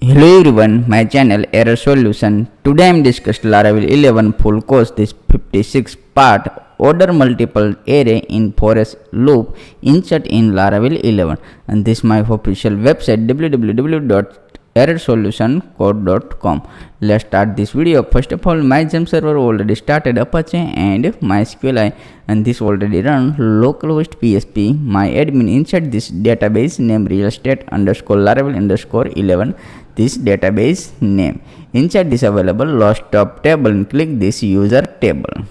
Hello everyone, my channel Error Solution. Today I am discussing Laravel 11 full course. This 56 part order multiple array in foreach loop insert in Laravel 11, and this is my official website www.errorsolutioncode.com. Let's start this video. First of all, my gem server already started Apache and MySQL, and this already run localhost PSP. My admin insert this database name real estate underscore Laravel underscore 11. This database name inside this available last top table and click this user table,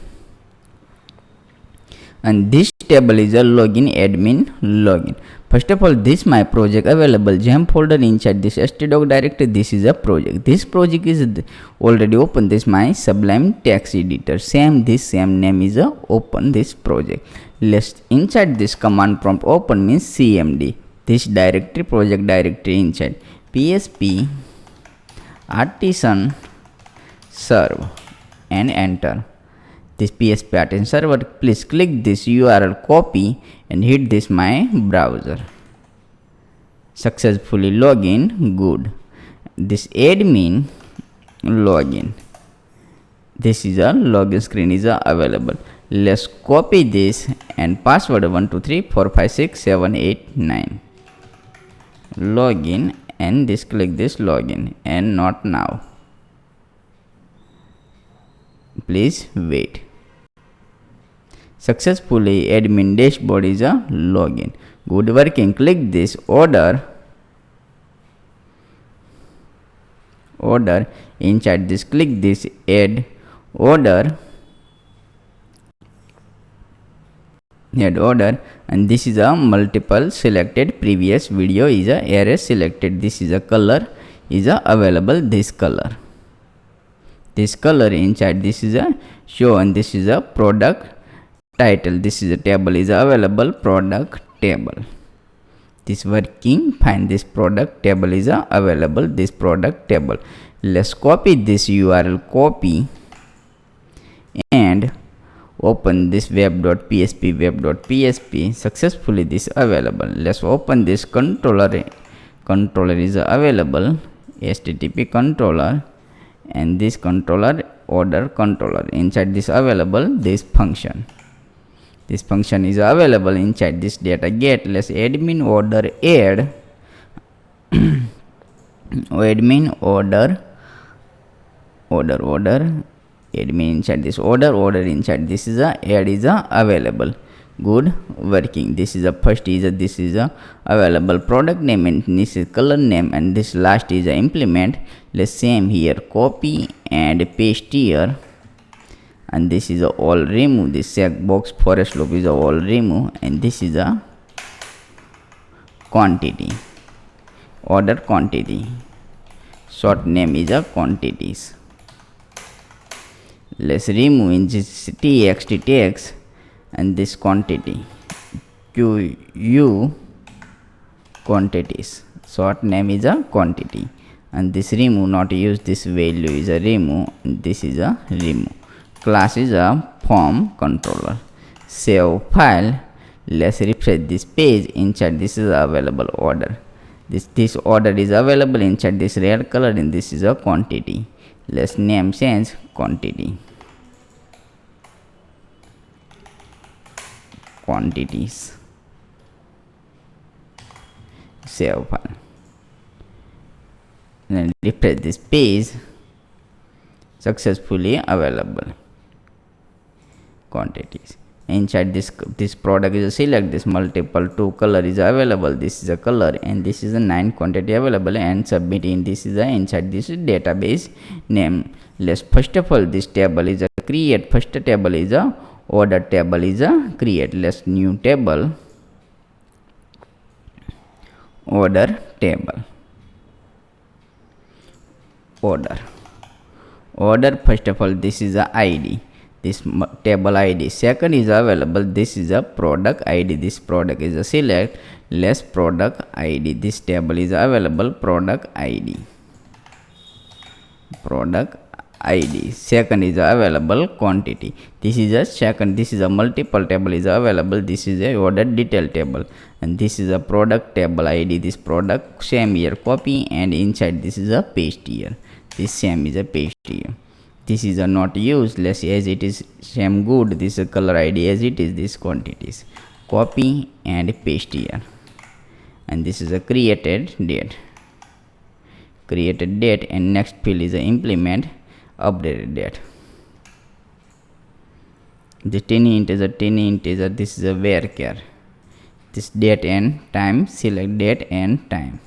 and this table is a login admin login. First of all, this my project available gem folder inside this htdoc directory. This is a project. This project is already open. This my Sublime text editor. Same name is a open this project. Let's inside this command prompt open means cmd. This directory project directory inside PSP artisan serve and enter this PSP artisan server. Please click this URL, copy and hit this my browser. Successfully login. Good. This admin login. This is a login screen is available. Let's copy this and password 123456789. Login and this click this login and not now. Please wait. Successfully admin dashboard is a login. Good working. Click this order inside this click this add order and this is a multiple selected. Previous video is a array selected. This is a color is a available. This color inside this is a show, and this is a product title. This is a table is available product table. This working fine. This product table is available. This product table. Let's copy this URL, copy and open this web.php. Successfully this available. Let's open this controller is available, http controller, and this controller order controller inside this available. This function is available inside this data get. Let's admin order add admin order admin inside this order inside this is a add is available. Good working. This is a first is a this is a available product name, and this is color name, and this last is a implement. Let's same here, copy and paste here, and this is a all remove. This checkbox foreach loop is a all remove, and this is a quantity order quantity. Short name is a quantities. Let's remove in this txt text and this quantity QU quantities. Short name is a quantity, and this remove not use. This value is a remove, and this is a remove. Class is a form controller. Save file. Let's refresh this page. Inside this is available order. This order is available inside this red color, and this is a quantity. Let's name change quantities. Save file. Then refresh this page. Successfully available quantities. Inside this product is a select this multiple 2 color is available. This is a color, and this is a 9 quantity available, and submit in this is a inside this database name. Let's first of all this table is a create. First table is a order table is a create. Let's new table order table order. First of all this is a id. This table id. Second is available. This is a product id. This product is a select. Let's product id. This table is available product id. id. Second is the available quantity. This is a second, this is a multiple table is available. This is a order detail table, and this is a product table id. This product same here copy, and inside this is a paste here. This same is a paste here. This is a not useless as it is same good. This is a color id as it is this quantities. Copy and paste here, and this is a created date. Created date, and next field is a implement updated date. The tiny integer, this is a varchar. This date and time, select date and time.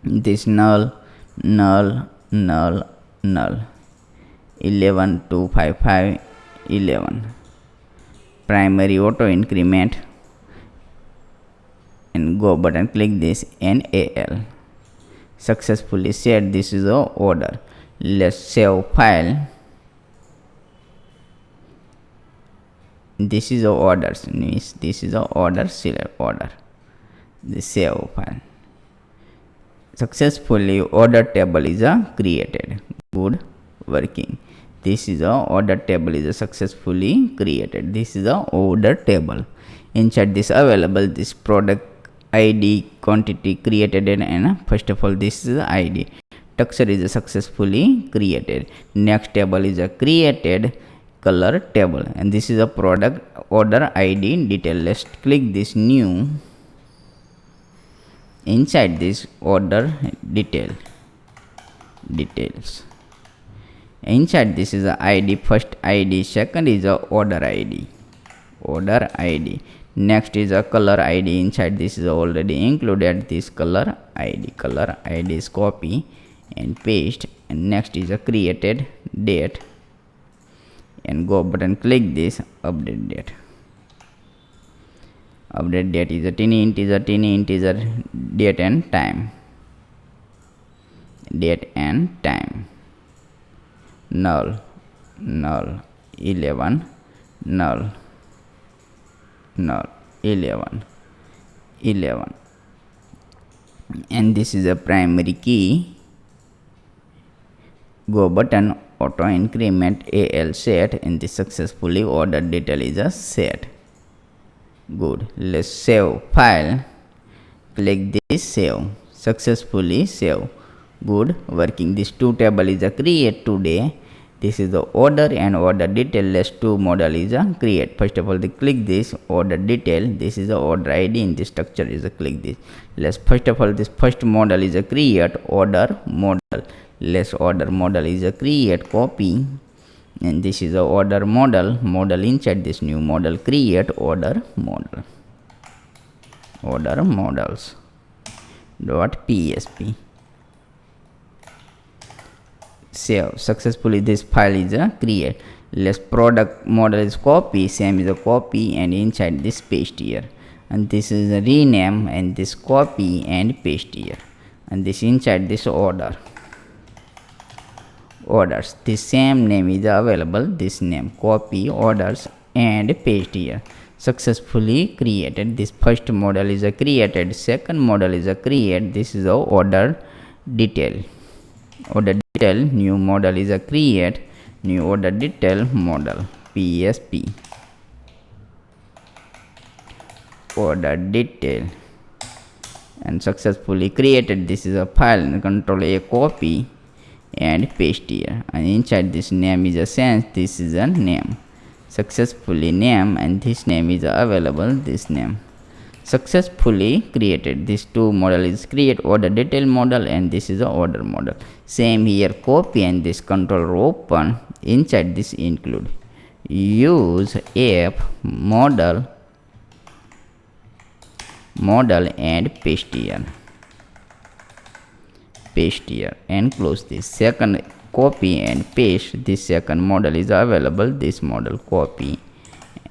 This null 11 11. Primary auto increment, and go button, click this and AL. Successfully set. This is the order. Let's save file. This is the orders. This is the order, select order. The save file. Successfully order table is created. Good working. This is the order table is successfully created. This is the order table. Inside this available this product id quantity created, and first of all this is the id. Texture is successfully created. Next table is a created color table, and this is a product order id detail. Let's click this new. Inside this order details. Inside this is the id, first id, second is a order id. Next is a color id. Inside this is already included this color id. Color id is copy and paste, and next is a created date, and go button, click this update date. Update date is a tiny integer date and time. Null 11 11, and this is a primary key. Go button, auto increment AL set, and this successfully order detail is a set. Good. Let's save file. Click this save. Successfully save. Good working. This two table is a create today. This is the order and order detail. Let's two model is a create. First of all, they click this order detail. This is the order id. In this structure is a click this. Let's first of all this first model is a create order model. Let's order model is a create copy, and this is the order model. Inside this new model create order model. Order models .php. Save. Successfully this file is a create. Let's product model is copy, same is a copy, and inside this paste here, and this is a rename, and this copy and paste here, and this inside this orders. This same name is available. This name copy orders and paste here. Successfully created. This first model is a created. Second model is a create. This is a order detail. New model is a create. New order detail model PSP. Order detail, and successfully created. This is a file. Control A, copy and paste here, and inside this name is a sense. This is a name. Successfully name, and this name is available. This name successfully created. This two model is create order detail model, and this is a order model. Same here copy, and this control open. Inside this include use app model and paste here and close this. Second copy and paste. This second model is available. This model copy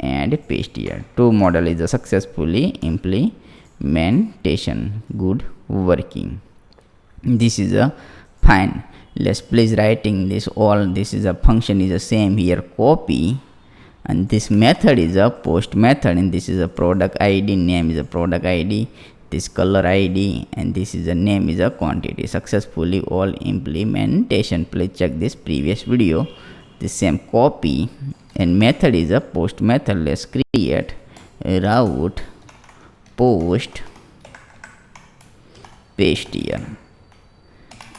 and paste here. Two model is a successfully implementation. Good working. This is a fine. Let's please writing this all. This is a function is the same here copy, and this method is a post method, and this is a product id. Name is a product id. this color id, and this is the name is a quantity. Successfully all implementation. Please check this previous video. The same copy, and method is a post method. Let's create a route post paste here,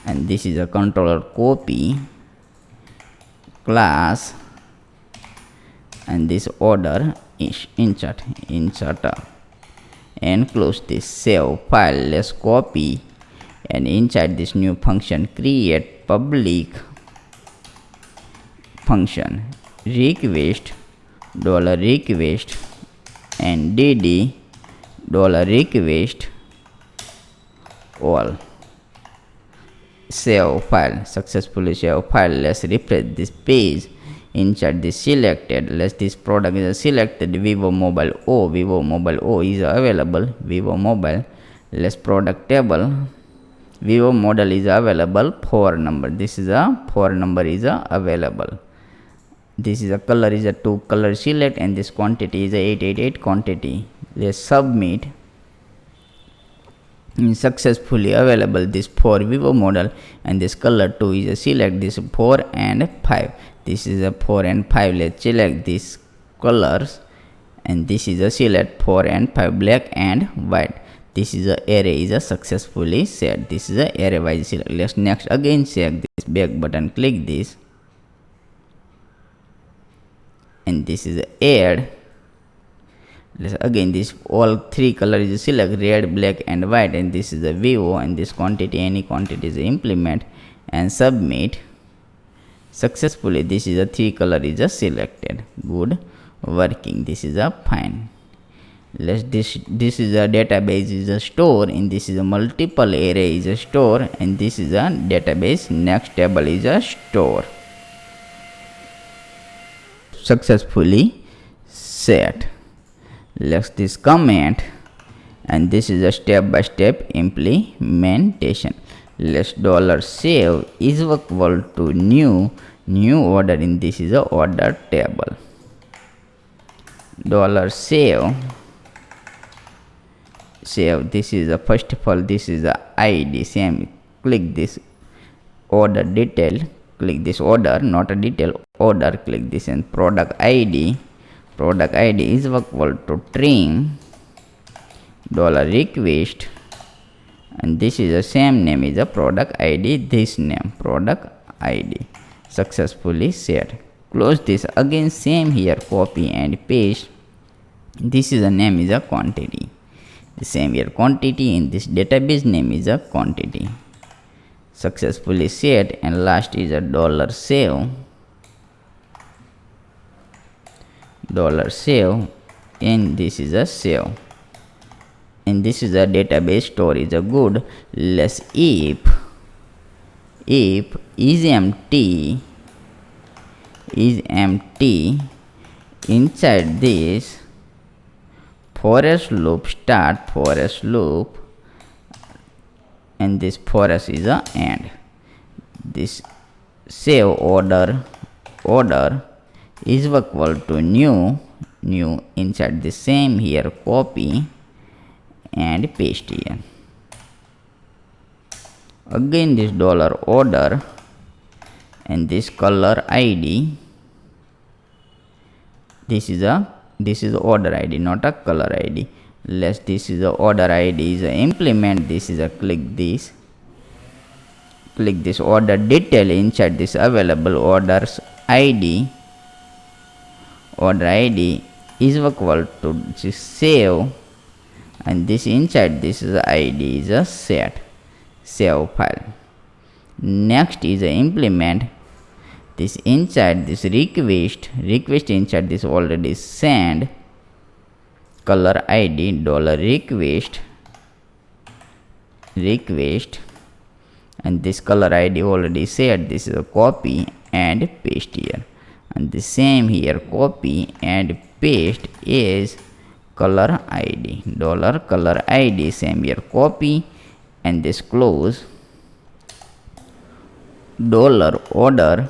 and this is a controller copy class, and this order is insert and close this. Save file. Let's copy and inside this new function create public function request $request and dd $request all. Save file. Successfully save file. Let's refresh this page. Insert this selected. Let's this product is selected. Vivo Mobile O is available. Vivo Mobile. Let's product table. Vivo model is available. 4 number. This is a 4 number is available. This is a color is a 2 color select, and this quantity is a 888 quantity. Let's submit. Successfully available this 4 Vivo model, and this color 2 is a select this 4 and 5. This is a 4 and 5. Let's select these colors, and this is a select 4 and 5 black and white. This is a array is a successfully set. This is a array wise select. Let's next again check this back button, click this, and this is a add. Let's again this all 3 colors is select red, black and white, and this is a Vivo, and this quantity any quantity is implement and submit. Successfully this is a 3 color is a selected. Good working. This is a fine. Let's this is a database is a store, and this is a multiple array is a store, and this is a database. Next table is a store. Successfully set. Let's this comment, and this is a step-by-step implementation. Let's $save is equal to new order, in this is a order table. $save this is a first of all this is a id. Same click this order detail, click this order, not a detail order, click this, and product id is equal to string $request, and this is the same name is a product id, this name product id. Successfully set. Close this again, same here, copy and paste. This is the name is a quantity. The same here quantity, in this database name is a quantity. Successfully set, and last is a $save and this is a save, and this is a database store is a good. Let's if is empty inside this foreach loop, start foreach loop, and this foreach is a end. This save order is equal to new inside the same here, copy and paste here. Again this $order, and this color id, this is order id, not a color id. Let's this is the order id is a implement. This is a click this order detail, inside this available orders id. Order id is equal to this save, and this inside this is id is a set. Save file. Next is a implement. This inside this request inside this already send color id $request, and this color id already said. This is a copy and paste here, and the same here, copy and paste is color id $color id, same here, copy and this close $order,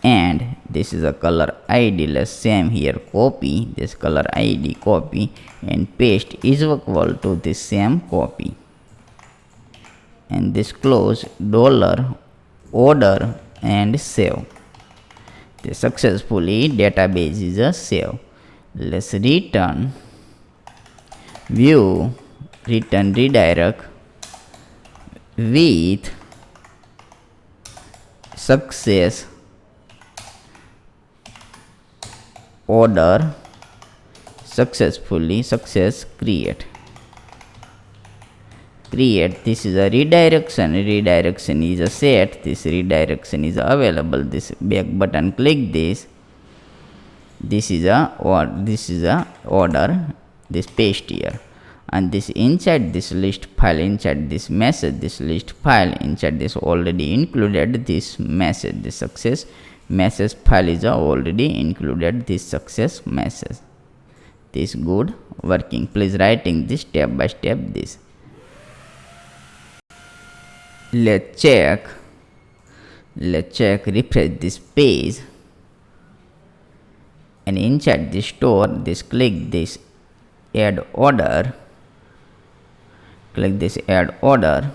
and this is a color id. Let's same here, copy this color id, copy and paste is equal to this same copy, and this close dollar order and save. The successfully database is a save. Let's return view, return redirect with success order successfully success create. This is a redirection is a set, this redirection is available, this back button, click this is a order, this paste here, and this inside this list file, inside this message, this list file, inside this already included this message, the success message file is already included this success message. This good working. Please writing this step by step this. Let's check, refresh this page, and inside this store, this click this add order, click this add order,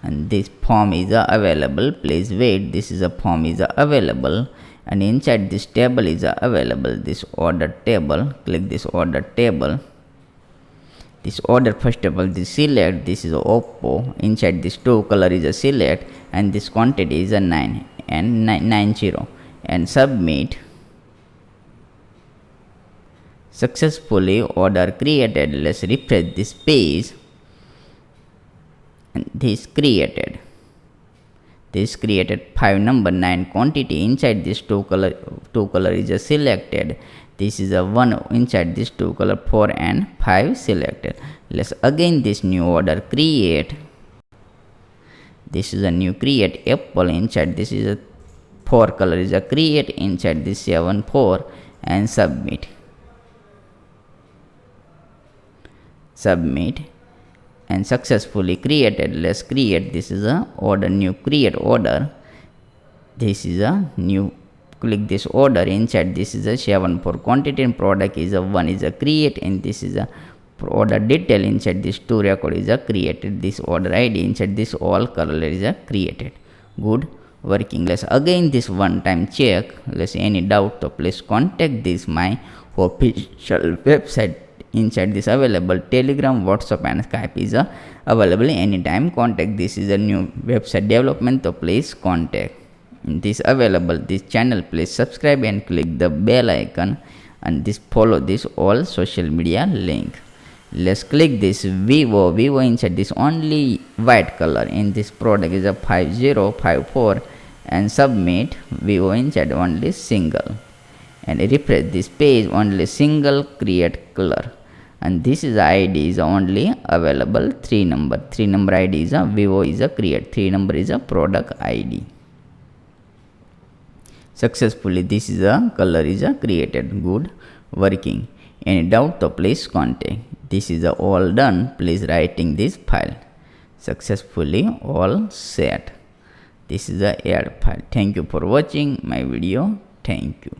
and this form is available. Please wait, this is a form is available, and inside this table is available, this order table, click this order table. This order, first of all, this select, this is Oppo, inside this two color is a select, and this quantity is a 9 and 90, and submit. Successfully order created. Let's refresh this page, and this created 5 number 9 quantity, inside this two color is a selected, this is a 1 inside this two color 4 and 5 selected. Let's again this new order create, this is a new create apple, inside this is a 4 color is a create, inside this 7 4, and submit, and successfully created. Let's create, this is a order, new create order, this is a new, click this order, inside this is a 7 4 quantity, and product is a 1 is a create, and this is a order detail, inside this 2 record is a created, this order id, inside this all color is a created. Good working. Let's again this one time check. Let's any doubt, so please contact this my official website, inside this available Telegram, WhatsApp and Skype is available anytime. Contact, this is a new website development, so please contact this available this channel. Please subscribe and click the bell icon, and this follow this all social media link. Let's click this Vivo, inside this only white color, in this product is a 5054, and submit. Vivo inside only single, and refresh this page, only single create color, and this is id is only available 3 number id is a Vivo is a create, 3 number is a product id. Successfully this is a color is a created. Good working. Any doubt, so please contact. This is all done. Please writing this file. Successfully all set. This is a add file. Thank you for watching my video. Thank you.